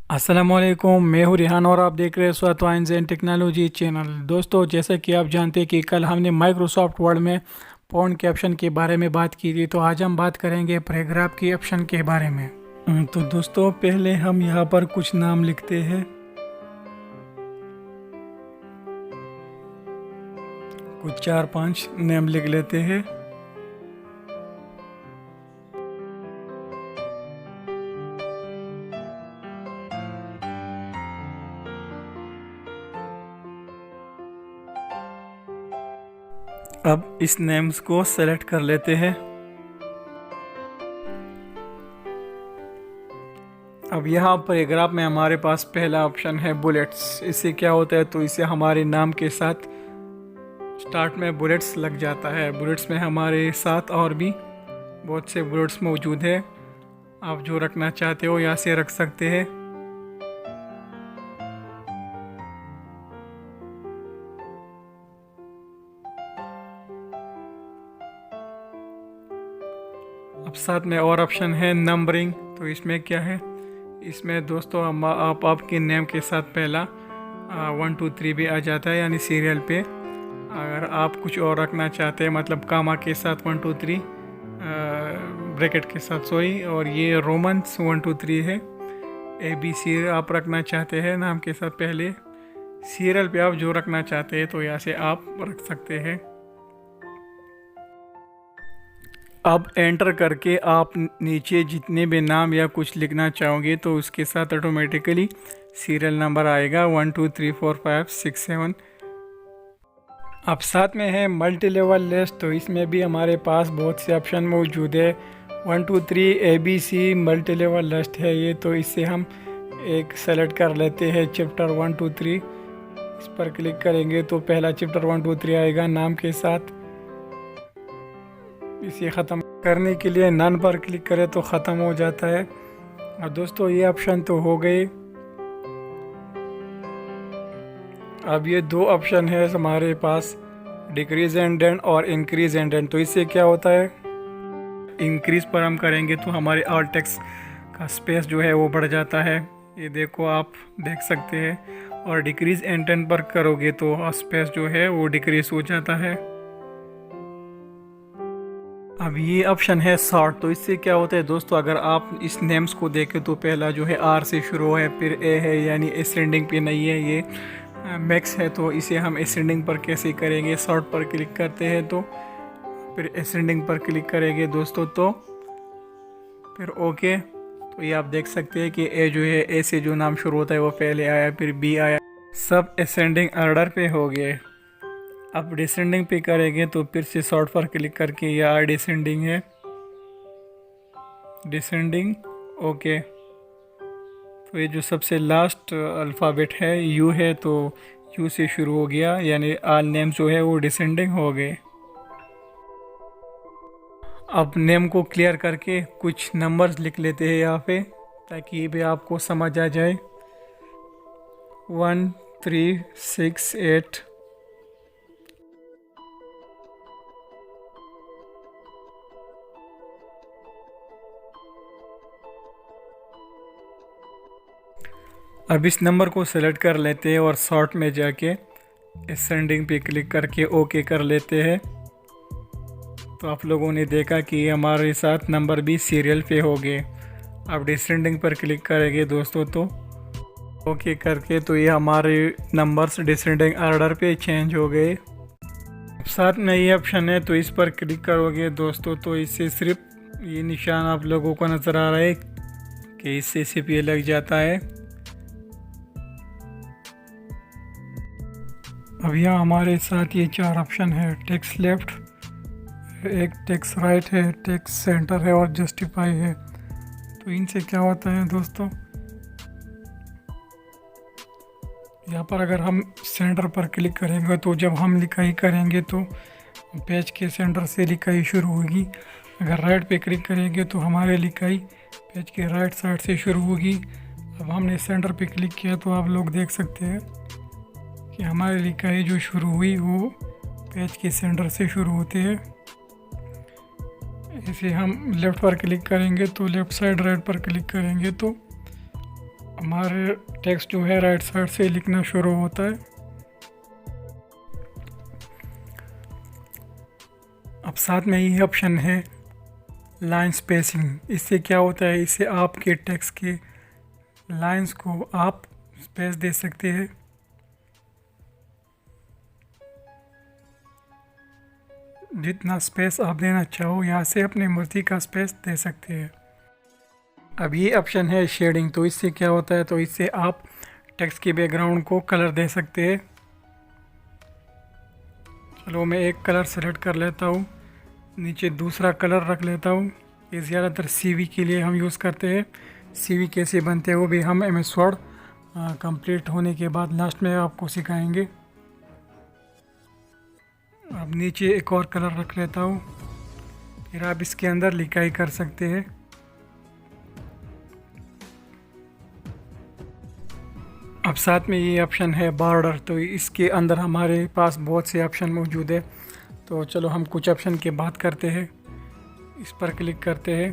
अस्सलामुअलैकुम, मैं हूँ रिहान और आप देख रहे हैं स्वात वाइन्स एंड टेक्नोलॉजी चैनल। दोस्तों, जैसा कि आप जानते हैं कि कल हमने माइक्रोसॉफ्ट वर्ड में फ़ॉन्ट के ऑप्शन के बारे में बात की थी, तो आज हम बात करेंगे पैराग्राफ के ऑप्शन के बारे में। तो दोस्तों, पहले हम यहाँ पर कुछ नाम लिखते हैं, कुछ 4-5 नेम लिख लेते हैं। अब इस नेम्स को सेलेक्ट कर लेते हैं। अब यहाँ पैराग्राफ में हमारे पास पहला ऑप्शन है बुलेट्स। इससे क्या होता है, तो इससे हमारे नाम के साथ स्टार्ट में बुलेट्स लग जाता है। बुलेट्स में हमारे साथ और भी बहुत से बुलेट्स मौजूद है। आप जो रखना चाहते हो यहाँ से रख सकते हैं। अब साथ में और ऑप्शन है नंबरिंग। तो इसमें क्या है, इसमें दोस्तों आप आपके नेम के साथ पहला 1 2 3 भी आ जाता है, यानी सीरियल पे। अगर आप कुछ और रखना चाहते हैं, मतलब कामा के साथ 1 2 3, ब्रैकेट के साथ सॉरी, और ये रोमन्स 1 2 3 है। ABC आप रखना चाहते हैं नाम के साथ पहले। सीरियल पे आप जो रखना चाहते हैं तो यहाँ से आप रख सकते हैं। अब एंटर करके आप नीचे जितने भी नाम या कुछ लिखना चाहोगे तो उसके साथ ऑटोमेटिकली सीरियल नंबर आएगा 1 2 3 4 5 6 7। अब साथ में है मल्टी लेवल लिस्ट। तो इसमें भी हमारे पास बहुत से ऑप्शन मौजूद है। 1 2 3 ABC मल्टी लेवल लिस्ट है ये। तो इससे हम एक सेलेक्ट कर लेते हैं चैप्टर 1 2 3। इस पर क्लिक करेंगे तो पहला चैप्टर 1 2 3 आएगा नाम के साथ। इसे ख़त्म करने के लिए नन पर क्लिक करें तो ख़त्म हो जाता है। और दोस्तों, ये ऑप्शन तो हो गए। अब ये दो ऑप्शन है हमारे पास, डिक्रीज एंड एंड और इंक्रीज एंड एंड। तो इससे क्या होता है, इंक्रीज पर हम करेंगे तो हमारे ऑल टेक्स्ट का स्पेस जो है वो बढ़ जाता है। ये देखो, आप देख सकते हैं। और डिक्रीज एंड एंड पर करोगे तो स्पेस जो है वो डिक्रीज हो जाता है। अब ये ऑप्शन है शॉर्ट। तो इससे क्या होता है दोस्तों, अगर आप इस नेम्स को देखें तो पहला जो है R से शुरू है, फिर A है, यानी असेंडिंग पे नहीं है, ये मैक्स है। तो इसे हम असेंडिंग पर कैसे करेंगे, शॉर्ट पर क्लिक करते हैं तो फिर असेंडिंग पर क्लिक करेंगे दोस्तों, तो फिर ओके। तो ये आप देख सकते हैं कि A जो है, A से जो नाम शुरू होता है वो पहले आया, फिर B आया, सब असेंडिंग ऑर्डर पे हो गए। अब डिसेंडिंग पे करेंगे तो फिर से शॉर्ट पर क्लिक करके या डिसेंडिंग है, डिसेंडिंग ओके। तो ये जो सबसे लास्ट अल्फ़ाबेट है U है, तो U से शुरू हो गया, यानी ऑल नेम जो है वो डिसेंडिंग हो गए। अब नेम को क्लियर करके कुछ नंबर्स लिख लेते हैं यहाँ पे, ताकि ये भी आपको समझ आ जाए। 1 3 6 8। अब इस नंबर को सेलेक्ट कर लेते हैं और शॉर्ट में जाके असेंडिंग पे क्लिक करके ओके कर लेते हैं। तो आप लोगों ने देखा कि हमारे साथ नंबर भी सीरियल पे हो गए। अब डिसेंडिंग पर क्लिक करेंगे दोस्तों तो ओके करके, तो ये हमारे नंबर्स डिसेंडिंग ऑर्डर पे चेंज हो गए। साथ में ये ऑप्शन है, तो इस पर क्लिक करोगे दोस्तों तो इससे सिर्फ ये निशान आप लोगों को नज़र आ रहा है कि इससे सिर्फ ये लग जाता है। अब यहाँ हमारे साथ ये 4 ऑप्शन है, टेक्स्ट लेफ्ट, एक टेक्स्ट राइट है, टेक्स्ट सेंटर है और जस्टिफाई है। तो इनसे क्या होता है दोस्तों, यहाँ पर अगर हम सेंटर पर क्लिक करेंगे तो जब हम लिखाई करेंगे तो पेज के सेंटर से लिखाई शुरू होगी। अगर राइट पे क्लिक करेंगे तो हमारे लिखाई पेज के राइट साइड से शुरू होगी। अब हमने सेंटर पे क्लिक किया तो आप लोग देख सकते हैं कि हमारी लिखाई जो शुरू हुई वो पेज के सेंटर से शुरू होती है। इसे हम लेफ़्ट पर क्लिक करेंगे तो लेफ़्ट साइड, राइट पर क्लिक करेंगे तो हमारे टेक्स्ट जो है राइट साइड से लिखना शुरू होता है। अब साथ में ये ऑप्शन है लाइन स्पेसिंग। इससे क्या होता है, इससे आपके टेक्स्ट के लाइंस को आप स्पेस दे सकते हैं। जितना स्पेस आप देना चाहो यहाँ से अपनी मर्ज़ी का स्पेस दे सकते हैं। अब ये ऑप्शन है शेडिंग। तो इससे क्या होता है, तो इससे आप टेक्स्ट के बैकग्राउंड को कलर दे सकते हैं। चलो मैं एक कलर सेलेक्ट कर लेता हूँ, नीचे दूसरा कलर रख लेता हूँ। ये ज़्यादातर सीवी के लिए हम यूज़ करते हैं। सीवी कैसे बनते हैं वो भी हम MS वर्ड कंप्लीट होने के बाद लास्ट में आपको सिखाएंगे। अब नीचे एक और कलर रख लेता हूँ, फिर आप इसके अंदर लिखाई कर सकते हैं। अब साथ में ये ऑप्शन है बॉर्डर। तो इसके अंदर हमारे पास बहुत से ऑप्शन मौजूद है। तो चलो हम कुछ ऑप्शन की बात करते हैं। इस पर क्लिक करते हैं।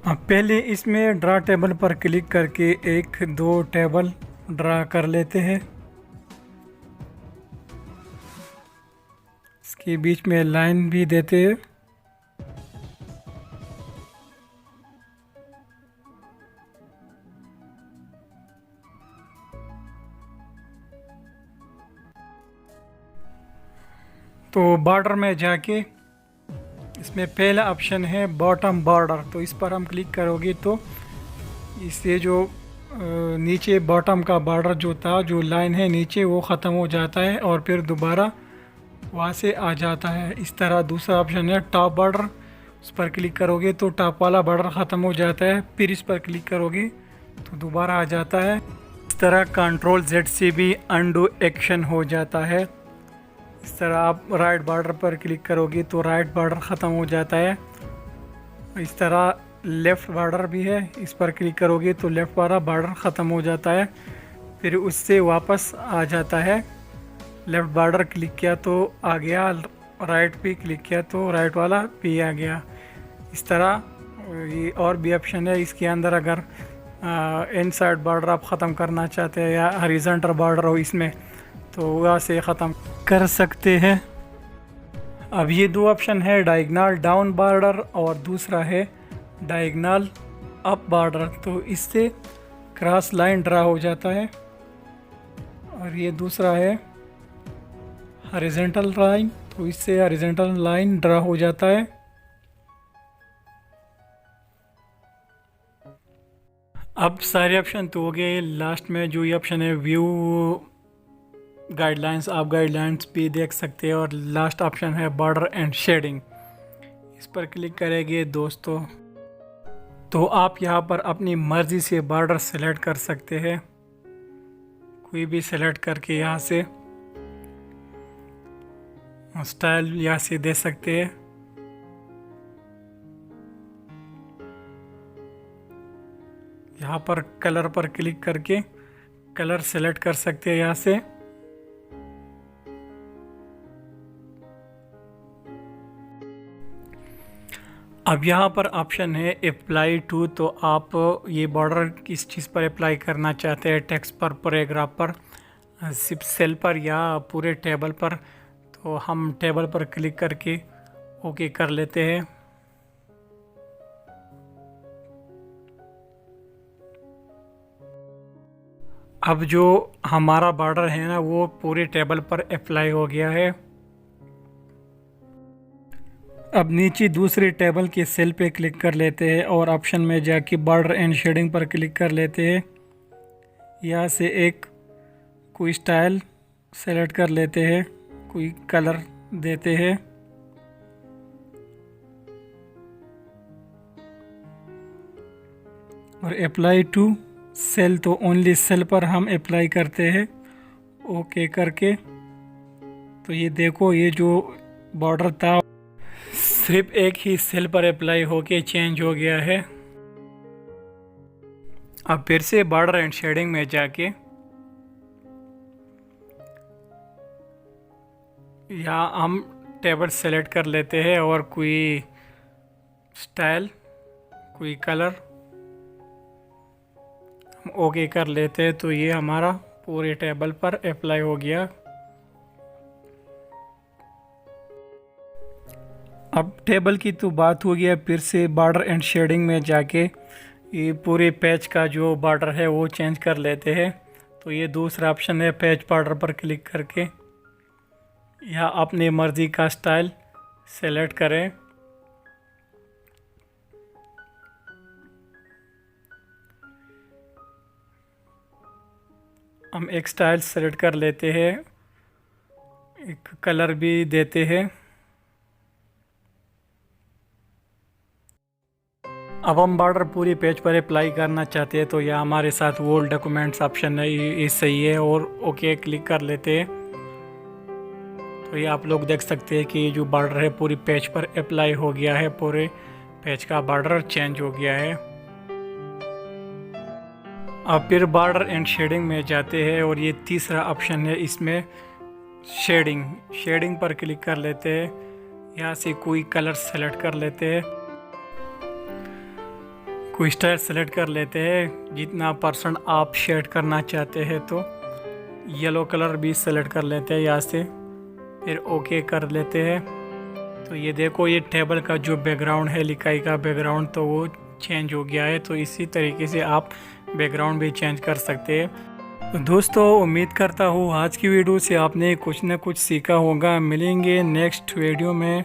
अब पहले इसमें ड्रा टेबल पर क्लिक करके 1-2 टेबल ड्रा कर लेते हैं। इसके बीच में लाइन भी देते हैं। तो बॉर्डर में जाके इसमें पहला ऑप्शन है बॉटम बॉर्डर। तो इस पर हम क्लिक करोगे तो इससे जो नीचे बॉटम का बॉर्डर जो था, जो लाइन है नीचे, वो ख़त्म हो जाता है और फिर दोबारा वहाँ से आ जाता है। इस तरह दूसरा ऑप्शन है टॉप बॉर्डर। उस पर क्लिक करोगे तो टॉप वाला बॉर्डर ख़त्म हो जाता है, फिर इस पर क्लिक करोगे तो दोबारा आ जाता है। इस तरह Ctrl+Z से भी अंडू एक्शन हो जाता है। इस तरह आप राइट बॉर्डर पर क्लिक करोगे तो राइट बॉर्डर ख़त्म हो जाता है। इस तरह लेफ़्ट बॉर्डर भी है, इस पर क्लिक करोगे तो लेफ़्ट वाला बॉर्डर ख़त्म हो जाता है, फिर उससे वापस आ जाता है। लेफ़्ट बॉर्डर क्लिक किया तो आ गया, राइट पे क्लिक किया तो राइट वाला भी आ गया। इस तरह ये और भी ऑप्शन है इसके अंदर। अगर इनसाइड बॉर्डर आप ख़त्म करना चाहते हैं या हॉरिजॉन्टल बॉर्डर हो इसमें, तो वहाँ से ख़त्म कर सकते हैं। अब ये दो ऑप्शन है, डायगोनल डाउन बॉर्डर और दूसरा है डायगोनल अप बॉर्डर। तो इससे क्रॉस लाइन ड्रा हो जाता है। और ये दूसरा है हॉरिजॉन्टल लाइन। तो इससे हॉरिजॉन्टल लाइन ड्रा हो जाता है। अब सारे ऑप्शन तो हो गए। लास्ट में जो ये ऑप्शन है व्यू गाइडलाइंस, आप गाइडलाइंस भी देख सकते हैं। और लास्ट ऑप्शन है बॉर्डर एंड शेडिंग। इस पर क्लिक करेंगे दोस्तों तो आप यहाँ पर अपनी मर्ज़ी से बॉर्डर सेलेक्ट कर सकते हैं। कोई भी सेलेक्ट करके यहाँ से स्टाइल यहाँ से दे सकते हैं। यहाँ पर कलर पर क्लिक करके कलर सेलेक्ट कर सकते हैं यहाँ से। अब यहाँ पर ऑप्शन है अप्लाई टू। तो आप ये बॉर्डर किस चीज़ पर अप्लाई करना चाहते हैं, टेक्स्ट पर, पैराग्राफ पर, सिर्फ सेल पर या पूरे टेबल पर। तो हम टेबल पर क्लिक करके ओके कर लेते हैं। अब जो हमारा बॉर्डर है ना, वो पूरे टेबल पर अप्लाई हो गया है। अब नीचे दूसरे टेबल के सेल पे क्लिक कर लेते हैं और ऑप्शन में जाके बॉर्डर एंड शेडिंग पर क्लिक कर लेते हैं। यहाँ से एक कोई स्टाइल सेलेक्ट कर लेते हैं, कोई कलर देते हैं। और अप्लाई टू सेल, तो ओनली सेल पर हम अप्लाई करते हैं ओके करके। तो ये देखो, ये जो बॉर्डर था सिर्फ एक ही सेल पर अप्लाई होके चेंज हो गया है। अब फिर से बॉर्डर एंड शेडिंग में जाके यहाँ हम टेबल सेलेक्ट कर लेते हैं और कोई स्टाइल, कोई कलर ओके कर लेते हैं तो ये हमारा पूरे टेबल पर अप्लाई हो गया। अब टेबल की तो बात हो गया, फिर से बॉर्डर एंड शेडिंग में जाके ये पूरे पैच का जो बॉर्डर है वो चेंज कर लेते हैं। तो ये दूसरा ऑप्शन है, पैच बॉर्डर पर क्लिक करके या अपनी मर्ज़ी का स्टाइल सेलेक्ट करें। हम एक स्टाइल सेलेक्ट कर लेते हैं, एक कलर भी देते हैं। अब हम बॉर्डर पूरी पेज पर अप्लाई करना चाहते हैं तो यह हमारे साथ वो डॉक्यूमेंट्स ऑप्शन है, ये सही है और ओके क्लिक कर लेते हैं। तो ये आप लोग देख सकते हैं कि ये जो बॉर्डर है पूरी पेज पर अप्लाई हो गया है, पूरे पेज का बॉर्डर चेंज हो गया है। अब फिर बॉर्डर एंड शेडिंग में जाते हैं और ये तीसरा ऑप्शन है, इसमें शेडिंग पर क्लिक कर लेते हैं। यहाँ से कोई कलर सेलेक्ट कर लेते हैं, कोई स्टाइल सेलेक्ट कर लेते हैं, जितना परसेंट आप शेड करना चाहते हैं। तो येलो कलर भी सेलेक्ट कर लेते हैं यहाँ से, फिर ओके कर लेते हैं। तो ये देखो, ये टेबल का जो बैकग्राउंड है, लिखाई का बैकग्राउंड, तो वो चेंज हो गया है। तो इसी तरीके से आप बैकग्राउंड भी चेंज कर सकते हैं। तो दोस्तों, उम्मीद करता हूँ आज की वीडियो से आपने कुछ ना कुछ सीखा होगा। मिलेंगे नेक्स्ट वीडियो में।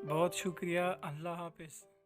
बहुत शुक्रिया। अल्लाह हाफिज़।